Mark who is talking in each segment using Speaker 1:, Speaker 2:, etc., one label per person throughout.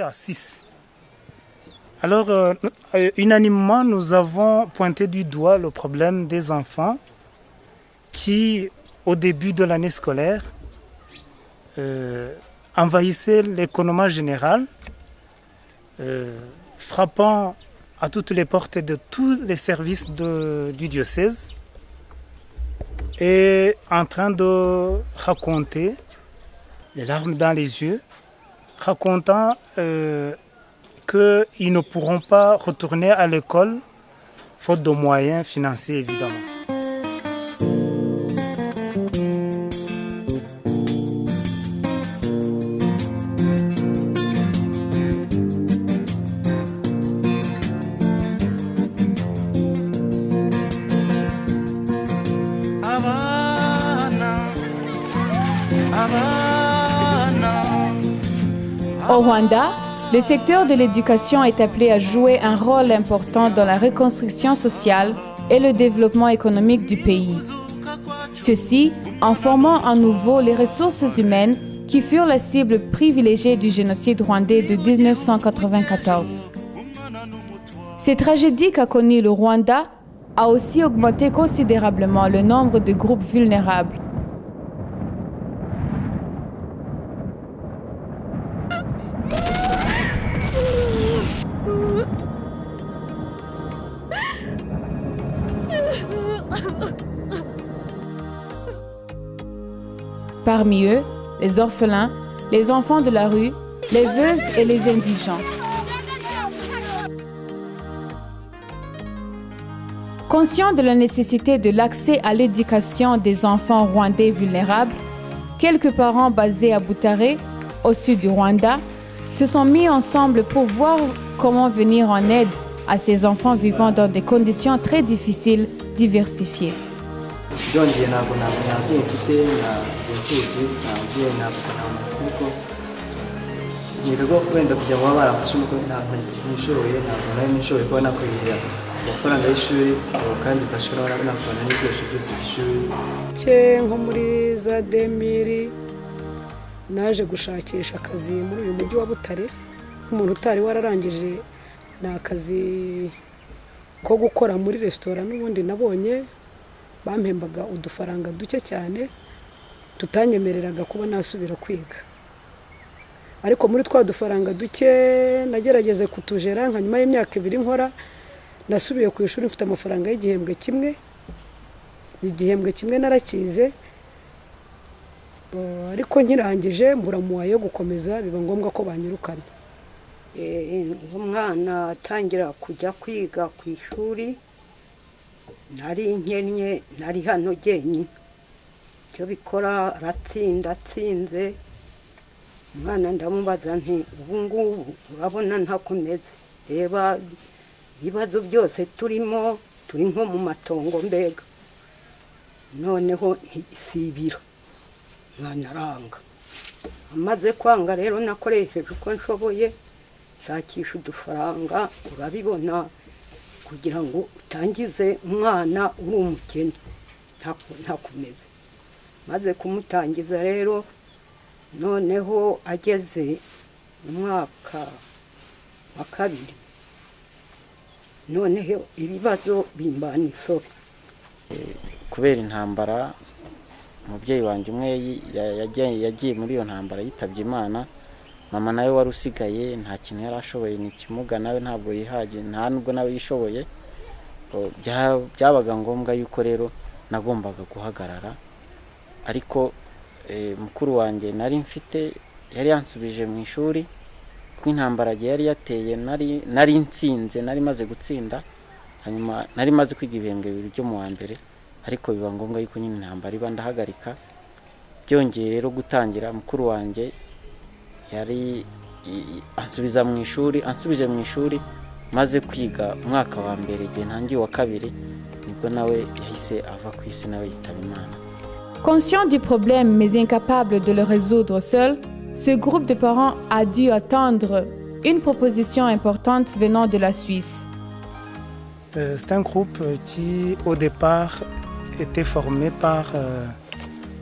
Speaker 1: était à 6. Alors, unanimement, nous avons pointé du doigt le problème des enfants qui, au début de l'année scolaire, envahissaient l'économie générale, frappant à toutes les portes de tous les services du diocèse et en train de raconter, les larmes dans les yeux, racontant qu'ils ne pourront pas retourner à l'école faute de moyens financiers évidemment.
Speaker 2: Au Rwanda, le secteur de l'éducation est appelé à jouer un rôle important dans la reconstruction sociale et le développement économique du pays. Ceci en formant à nouveau les ressources humaines qui furent la cible privilégiée du génocide rwandais de 1994. Cette tragédie qu'a connue le Rwanda a aussi augmenté considérablement le nombre de groupes vulnérables. Parmi eux, les orphelins, les enfants de la rue, les veuves et les indigents. Conscient de la nécessité de l'accès à l'éducation des enfants rwandais vulnérables, quelques parents basés à Butare, au sud du Rwanda, se sont mis ensemble pour voir comment venir en aide à ces enfants vivant dans des conditions très difficiles, diversifiées.
Speaker 3: byongeye ntabwo mfite imfubyi ntabwo nyirirwa wenda kugira ngo babe baramfashe nuko ntabwo nishoboye ntabwo nari nishoboye kuba nakwirira amafaranga y'ishuri kandi mfashe nakubona n'ibikoresho byose by'ishuri
Speaker 4: nko muri za 2000 naje gushakisha akazi muri uyu mujyi wa Butare nk'umuntu utari wararangije ni akazi ko gukora muri resitora n'ubundi nabonye bampembaga udufaranga duke cyane tutanyemereraga kuba nasubira kwiga ariko muri twa dufaranga duke nagerageze kutujera nka nyuma y'imyaka 2 nkora nasubiye ku ishuri mfite amafaranga y'igihembwe kimwe narakize ariko nkirangije mbura muwayo gukomeza biba ngombwa ko banyirukana
Speaker 5: umwana atangira kujya kwiga ku ishuri nari nkennye nari hano jyenyine icyo bikora atsinze umwana ndamubaza nti ubu ngubu urabona ntakomeze reba ibibazo byose turi nko mu matongo mbega noneho isibira umwana aranga amaze kwanga rero nakoresheje uko nshoboye shakisha udufaranga urabibona kugira ngo utangize umwana uri umukene ntakomeze maze kumutangiza rero noneho ageze mu mwaka wa 2 noneho ibibazo bimbana isobe
Speaker 6: kubera intambara umubyeyi wanjye umwe yagiye muri iyo ntambara yitabye Imana mama nawe wari usigaye nta kintu yari ashoboye ni kimuga nawe ntabwo yihaje nta nubwo nawe yishoboye byabaga ngombwa yuko rero nagombaga guhagarara ariko mukuru wanjye nari mfite yari yansubije mu ishuri kw'intambara yari yateye nari nsinze nari maze gutsinda hanyuma nari maze kwiga ibihembwe 2 byo mu wa mbere ariko biba ngombwa yuko nyine intambara iba ndahagarika byongeye rero gutangira mukuru wanjye yari ansubije mu ishuri maze kwiga umwaka wa mbere igihe ntangiye wa 2 nibwo nawe yahise ava ku isi nawe yitaba Imana.
Speaker 2: Conscient du problème mais incapable de le résoudre seul, ce groupe de parents a dû attendre une proposition importante venant de la Suisse.
Speaker 1: C'est un groupe qui au départ était formé par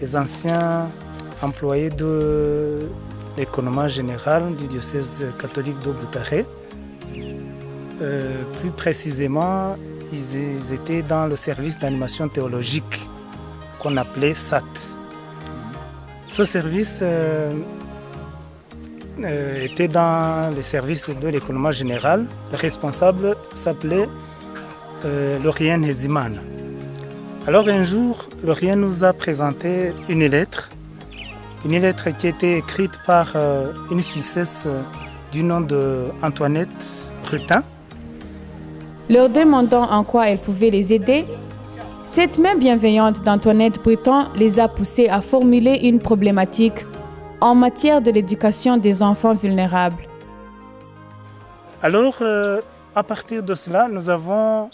Speaker 1: les anciens employés de l'économie générale du diocèse catholique de Boutaré. Plus précisément, ils étaient dans le service d'animation théologique qu'on appelait SAT. Ce service était dans le service de l'économie générale. Le responsable s'appelait Laurien Heziman. Alors un jour, Laurien nous a présenté une lettre qui était écrite par une Suissesse du nom d'Antoinette Brutin.
Speaker 2: Leur demandant en quoi elle pouvait les aider, cette main bienveillante d'Antoinette Brutin les a poussés à formuler une problématique en matière de l'éducation des enfants vulnérables.
Speaker 1: Alors, à partir de cela, nous avons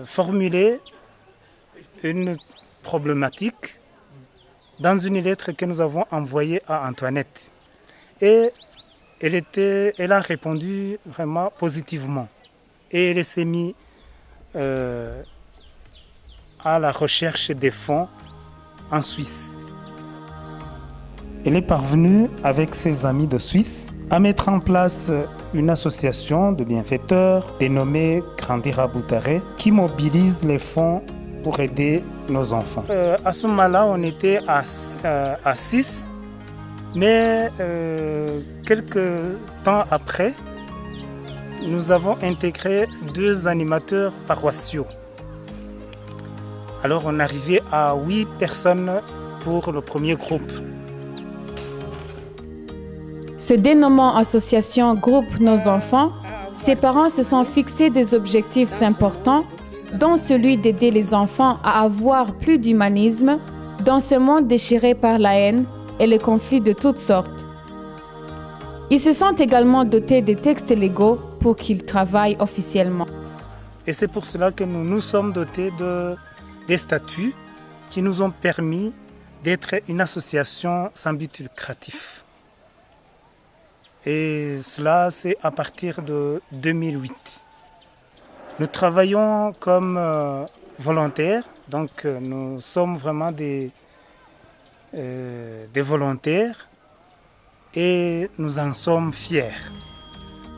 Speaker 1: formulé une problématique dans une lettre que nous avons envoyée à Antoinette. Et elle a répondu vraiment positivement. Et elle s'est mise à la recherche des fonds en Suisse. Elle est parvenue, avec ses amis de Suisse, à mettre en place une association de bienfaiteurs dénommée Grandir à Boutaré qui mobilise les fonds pour aider nos enfants. À ce moment-là, on était à 6, mais quelques temps après, nous avons intégré 2 animateurs paroissiaux. Alors on arrivait à 8 personnes pour le premier groupe.
Speaker 2: Se dénommant association Groupe Nos Enfants, ses parents se sont fixés des objectifs importants, dont celui d'aider les enfants à avoir plus d'humanisme dans ce monde déchiré par la haine et les conflits de toutes sortes. Ils se sont également dotés des textes légaux pour qu'ils travaillent officiellement.
Speaker 1: Et c'est pour cela que nous nous sommes dotés des statuts qui nous ont permis d'être une association sans but lucratif. Et cela, c'est à partir de 2008. Nous travaillons comme volontaires, donc nous sommes vraiment des volontaires et nous en sommes fiers.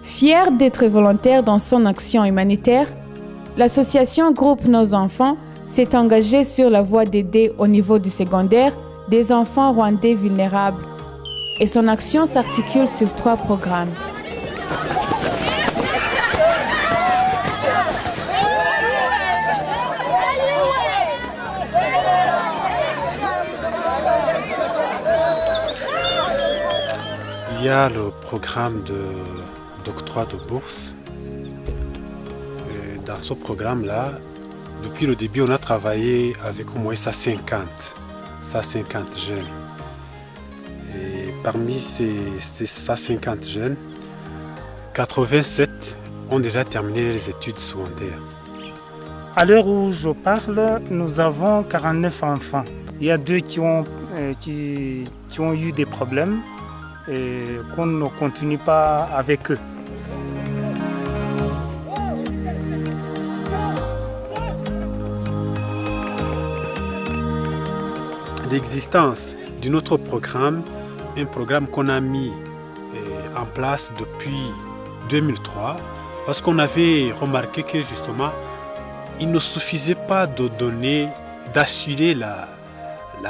Speaker 2: Fière d'être volontaire dans son action humanitaire, l'association Groupe Nos Enfants s'est engagée sur la voie d'aider au niveau du secondaire des enfants rwandais vulnérables. Et son action s'articule sur 3 programmes.
Speaker 7: Il y a le programme d'octroi de bourse. Et dans ce programme-là, depuis le début, on a travaillé avec au moins 150 jeunes. Et parmi ces 150 jeunes, 87 ont déjà terminé les études secondaires.
Speaker 1: À l'heure où je parle, nous avons 49 enfants. Il y a 2 qui ont eu des problèmes et qu'on ne continue pas avec eux.
Speaker 7: L'existence d'un autre programme, un programme qu'on a mis en place depuis 2003, parce qu'on avait remarqué que justement, il ne suffisait pas de donner, d'assurer la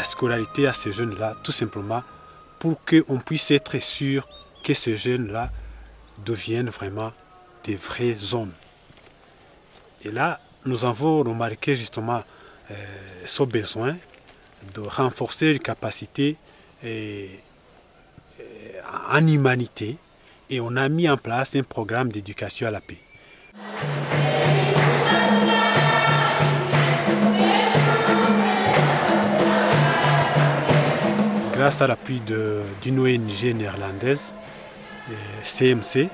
Speaker 7: scolarité à ces jeunes-là, tout simplement, pour qu'on puisse être sûr que ces jeunes-là deviennent vraiment des vrais hommes. Et là, nous avons remarqué justement ce besoin de renforcer les capacités en humanité, et on a mis en place un programme d'éducation à la paix. Grâce à l'appui d'une ONG néerlandaise, CMC,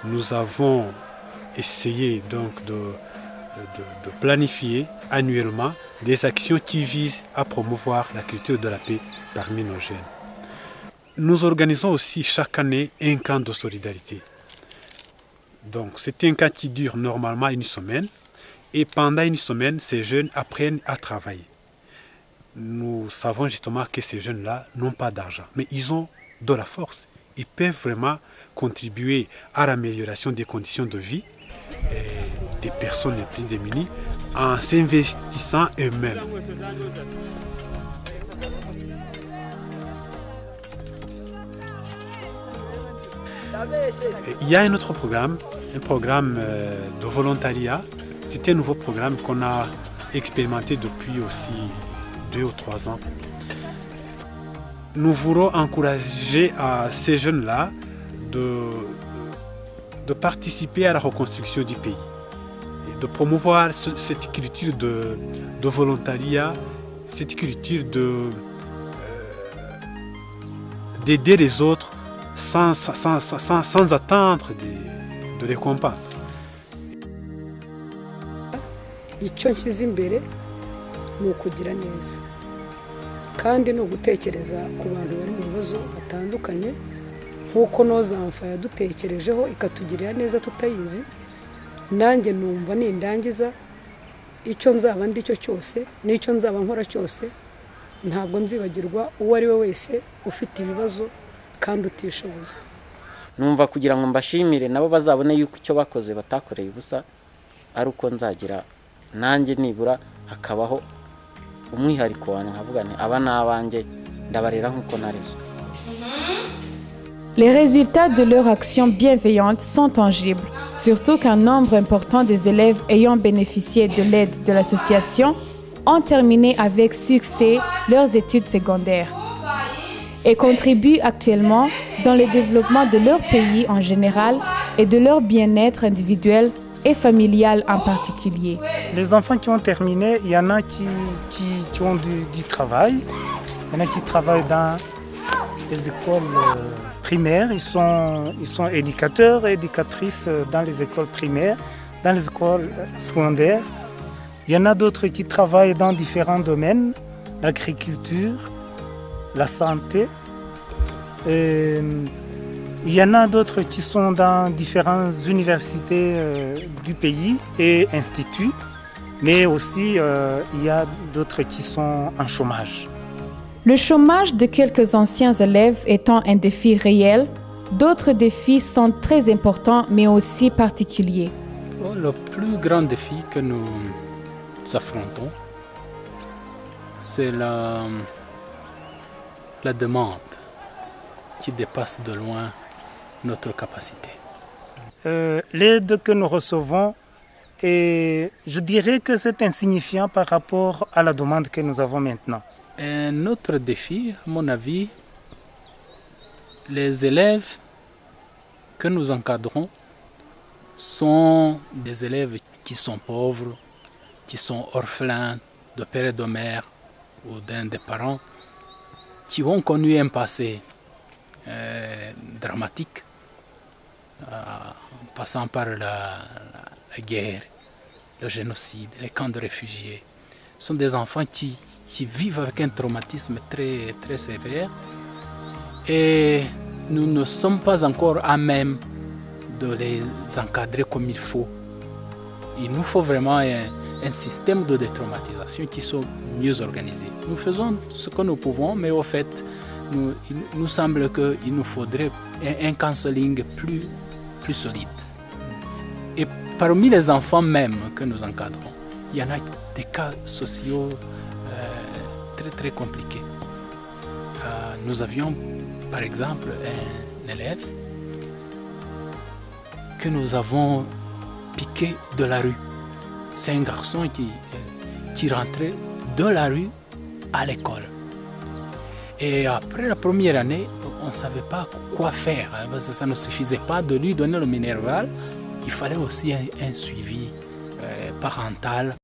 Speaker 7: nous avons essayé donc de planifier annuellement des actions qui visent à promouvoir la culture de la paix parmi nos jeunes. Nous organisons aussi chaque année un camp de solidarité. Donc c'est un camp qui dure normalement une semaine, et pendant une semaine, ces jeunes apprennent à travailler. nous savons justement que ces jeunes-là n'ont pas d'argent, mais ils ont de la force. Ils peuvent vraiment contribuer à l'amélioration des conditions de vie des personnes les plus démunies en s'investissant eux-mêmes. Il y a un autre programme, un programme de volontariat. C'est un nouveau programme qu'on a expérimenté depuis aussi 2 ou 3 ans. Nous voulons encourager à ces jeunes-là de participer à la reconstruction du pays, et de promouvoir cette culture de volontariat, cette culture d'aider les autres sans attendre de récompense.
Speaker 4: icyo nshyize imbere ni ukugira neza kandi ni ugutekereza ku bantu bari mu bibazo batandukanye nk'uko Nozamfa yadutekerejeho ikatugirira neza tutayizi. Nanjye numva nindangiza icyo nzaba ndi cyo cyose n'icyo nzaba nkora cyose ntabwo nzibagirwa uwo ari we wese ufite ibibazo kandi utishoboye.
Speaker 6: Numva kugira ngo mbashimire nabo bazabone yuko icyo bakoze batakoreye ubusa, ari uko nzagira nanjye nibura hakabaho umwihariko wanjye nkavuga nti aba n'abanjye ndabarera nk'uko narezwe.
Speaker 2: Les résultats de leur action bienveillante sont tangibles, surtout qu'un nombre important des élèves ayant bénéficié de l'aide de l'association ont terminé avec succès leurs études secondaires et contribuent actuellement dans le développement de leur pays en général et de leur bien-être individuel et familial en particulier.
Speaker 1: Les enfants qui ont terminé, il y en a qui ont du travail, il y en a qui travaillent dans les écoles primaires, ils sont éducateurs et éducatrices dans les écoles primaires, dans les écoles secondaires. Il y en a d'autres qui travaillent dans différents domaines, l'agriculture, la santé. Il y en a d'autres qui sont dans différentes universités du pays et instituts, mais aussi il y a d'autres qui sont en chômage.
Speaker 2: Le chômage de quelques anciens élèves étant un défi réel, d'autres défis sont très importants mais aussi particuliers.
Speaker 8: Le plus grand défi que nous affrontons, c'est la demande qui dépasse de loin notre capacité.
Speaker 1: L'aide que nous recevons, et je dirais que c'est insignifiant par rapport à la demande que nous avons maintenant.
Speaker 8: Un autre défi, à mon avis, les élèves que nous encadrons sont des élèves qui sont pauvres, qui sont orphelins de père et de mère ou d'un des parents, qui ont connu un passé dramatique, en passant par la guerre, le génocide, les camps de réfugiés. Ce sont des enfants qui vivent avec un traumatisme très, très sévère et nous ne sommes pas encore à même de les encadrer comme il faut. Il nous faut vraiment un système de détraumatisation qui soit mieux organisé. Nous faisons ce que nous pouvons, mais au fait, il nous semble qu'il nous faudrait un counseling plus solide. Et parmi les enfants même que nous encadrons, il y en a des cas sociaux très très compliqués. Nous avions par exemple un élève que nous avons piqué de la rue. C'est un garçon qui rentrait de la rue à l'école. Et après la première année, on ne savait pas quoi faire, parce que ça ne suffisait pas de lui donner le minerval. Il fallait aussi un suivi parental.